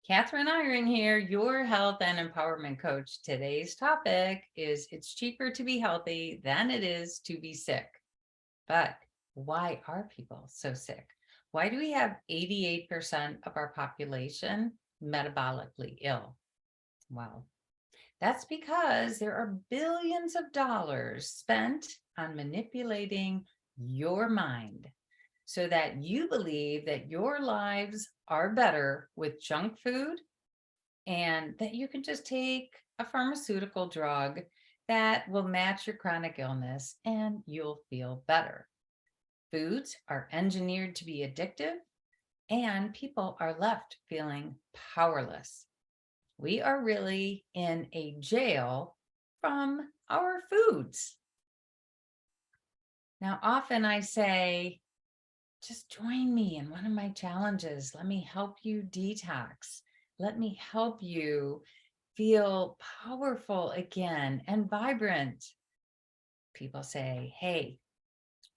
Kathryn Eyring here, your health and empowerment coach. Today's topic is it's cheaper to be healthy than it is to be sick. But why are people so sick? Why do we have 88% of our population metabolically ill? Well, that's because there are billions of dollars spent on manipulating your mind so that you believe that your lives are better with junk food and that you can just take a pharmaceutical drug that will match your chronic illness and you'll feel better. Foods are engineered to be addictive and people are left feeling powerless. We are really in a jail from our foods. Now, often I say, just join me in one of my challenges. Let me help you detox. Let me help you feel powerful again and vibrant. People say, hey,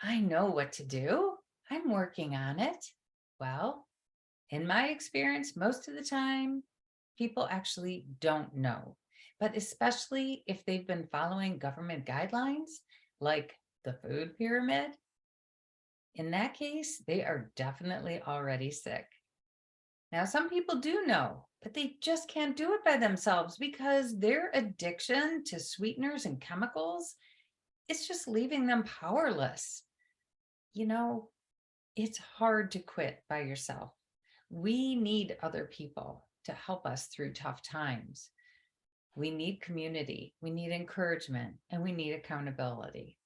I know what to do. I'm working on it. Well, in my experience, most of the time, people actually don't know. But especially if they've been following government guidelines like the food pyramid, in that case, they are definitely already sick. Now, some people do know, but they just can't do it by themselves because their addiction to sweeteners and chemicals is just leaving them powerless. You know, it's hard to quit by yourself. We need other people to help us through tough times. We need community, we need encouragement, and we need accountability.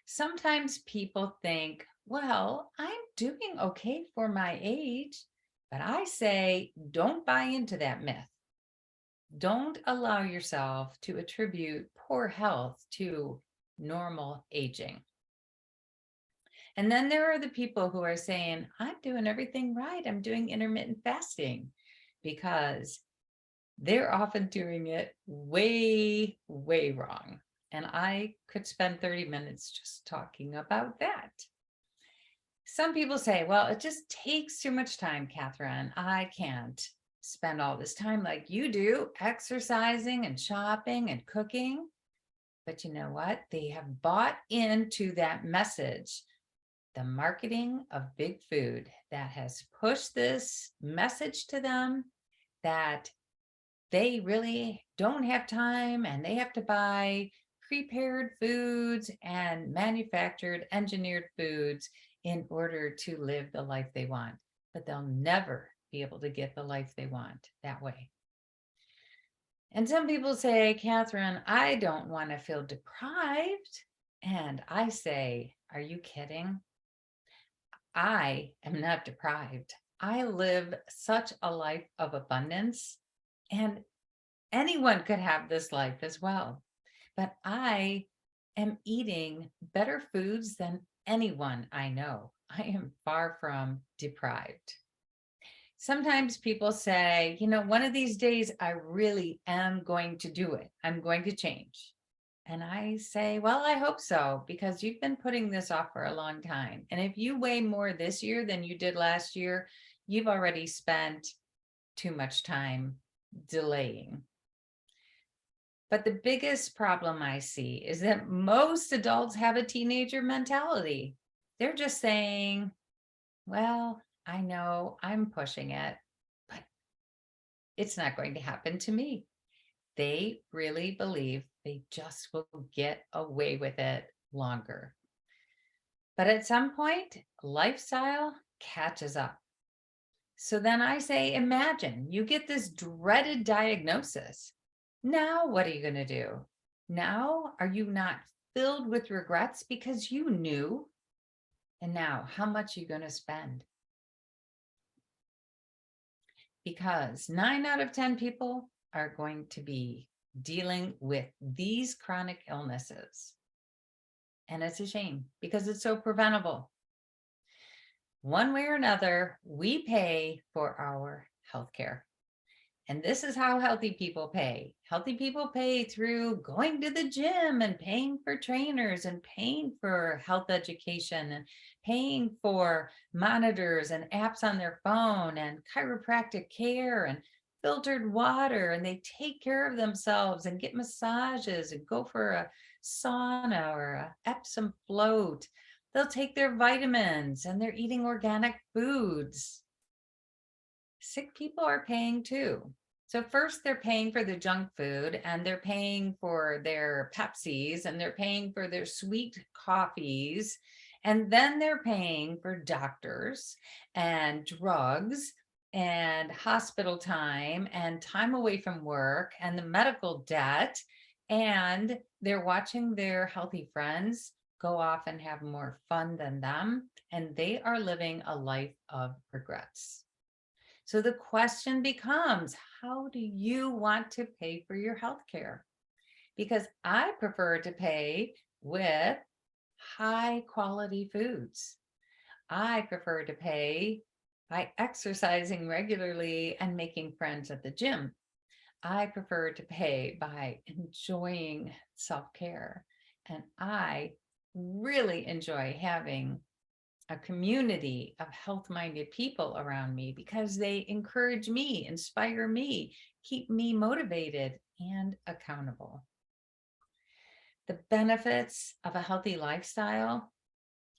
Sometimes people think, well, I'm doing okay for my age, but I say, don't buy into that myth. Don't allow yourself to attribute poor health to normal aging. And then there are the people who are saying, I'm doing everything right. I'm doing intermittent fasting, because they're often doing it way, way wrong. And I could spend 30 minutes just talking about that. Some people say, well, it just takes too much time, Kathryn. I can't spend all this time like you do, exercising and shopping and cooking. But you know what? They have bought into that message, the marketing of big food, that has pushed this message to them that they really don't have time and they have to buy prepared foods and manufactured, engineered foods in order to live the life they want. But they'll never be able to get the life they want that way. And some people say, Kathryn, I don't want to feel deprived. And I say, are you kidding? I am not deprived. I live such a life of abundance, and anyone could have this life as well. But I am eating better foods than anyone I know. I am far from deprived. Sometimes people say, you know, one of these days I really am going to do it. I'm going to change. And I say, well, I hope so, because you've been putting this off for a long time. And if you weigh more this year than you did last year, you've already spent too much time delaying. But the biggest problem I see is that most adults have a teenager mentality. They're just saying, well, I know I'm pushing it, but it's not going to happen to me. They really believe they just will get away with it longer. But at some point, lifestyle catches up. So then I say, imagine you get this dreaded diagnosis. Now, what are you going to do? Now, are you not filled with regrets because you knew? And now, how much are you going to spend? Because 9 out of 10 people are going to be dealing with these chronic illnesses. And it's a shame because it's so preventable. One way or another, we pay for our healthcare. And this is how healthy people pay. Healthy people pay through going to the gym and paying for trainers and paying for health education and paying for monitors and apps on their phone and chiropractic care and filtered water, and they take care of themselves and get massages and go for a sauna or a Epsom float. They'll take their vitamins and they're eating organic foods. Sick people are paying too. So first they're paying for the junk food, and they're paying for their Pepsis, and they're paying for their sweet coffees, and then they're paying for doctors and drugs and hospital time and time away from work and the medical debt, and they're watching their healthy friends go off and have more fun than them, and they are living a life of regrets. So the question becomes, how do you want to pay for your health care? Because I prefer to pay with high quality foods. I prefer to pay by exercising regularly and making friends at the gym. I prefer to pay by enjoying self-care. And I really enjoy having a community of health-minded people around me because they encourage me, inspire me, keep me motivated and accountable. The benefits of a healthy lifestyle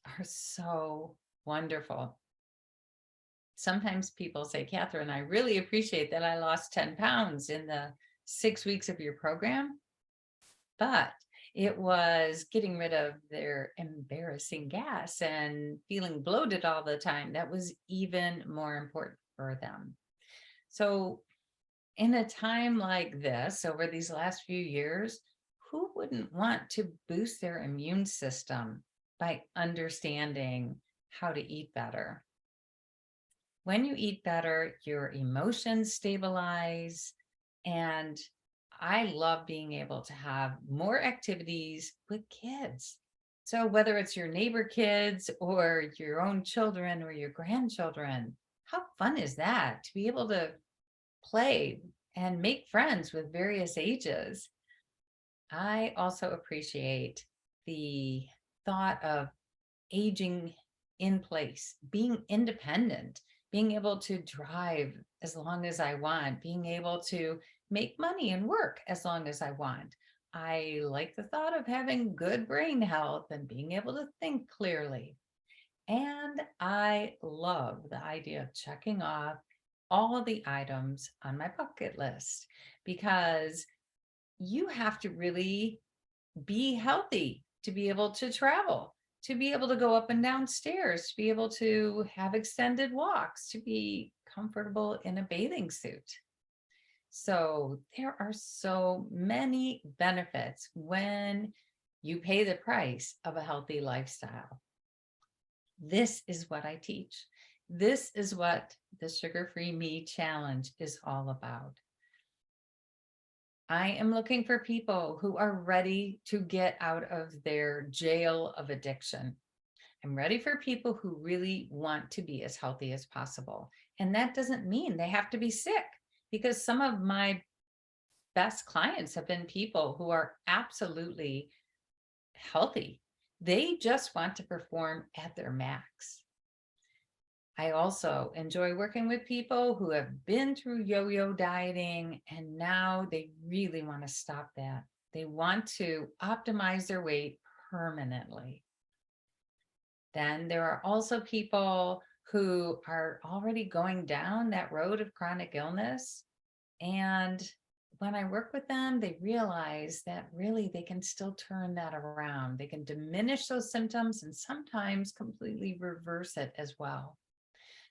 are so wonderful. Sometimes people say, Kathryn, I really appreciate that I lost 10 pounds in the 6 weeks of your program, but it was getting rid of their embarrassing gas and feeling bloated all the time that was even more important for them. So in a time like this, over these last few years, who wouldn't want to boost their immune system by understanding how to eat better? When you eat better, your emotions stabilize, and I love being able to have more activities with kids. So whether it's your neighbor kids or your own children or your grandchildren, how fun is that to be able to play and make friends with various ages? I also appreciate the thought of aging in place, being independent, being able to drive as long as I want, being able to make money and work as long as I want. I like the thought of having good brain health and being able to think clearly. And I love the idea of checking off all of the items on my bucket list, because you have to really be healthy to be able to travel, to be able to go up and down stairs, to be able to have extended walks, to be comfortable in a bathing suit. So there are so many benefits when you pay the price of a healthy lifestyle. This is what I teach. This is what the Sugar-Free Me Challenge is all about. I am looking for people who are ready to get out of their jail of addiction. I'm ready for people who really want to be as healthy as possible. And that doesn't mean they have to be sick, because some of my best clients have been people who are absolutely healthy. They just want to perform at their max. I also enjoy working with people who have been through yo-yo dieting and now they really want to stop that. They want to optimize their weight permanently. Then there are also people who are already going down that road of chronic illness. And when I work with them, they realize that really they can still turn that around. They can diminish those symptoms and sometimes completely reverse it as well.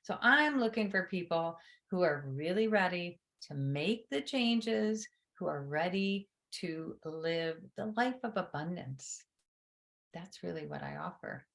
So I'm looking for people who are really ready to make the changes, who are ready to live the life of abundance. That's really what I offer.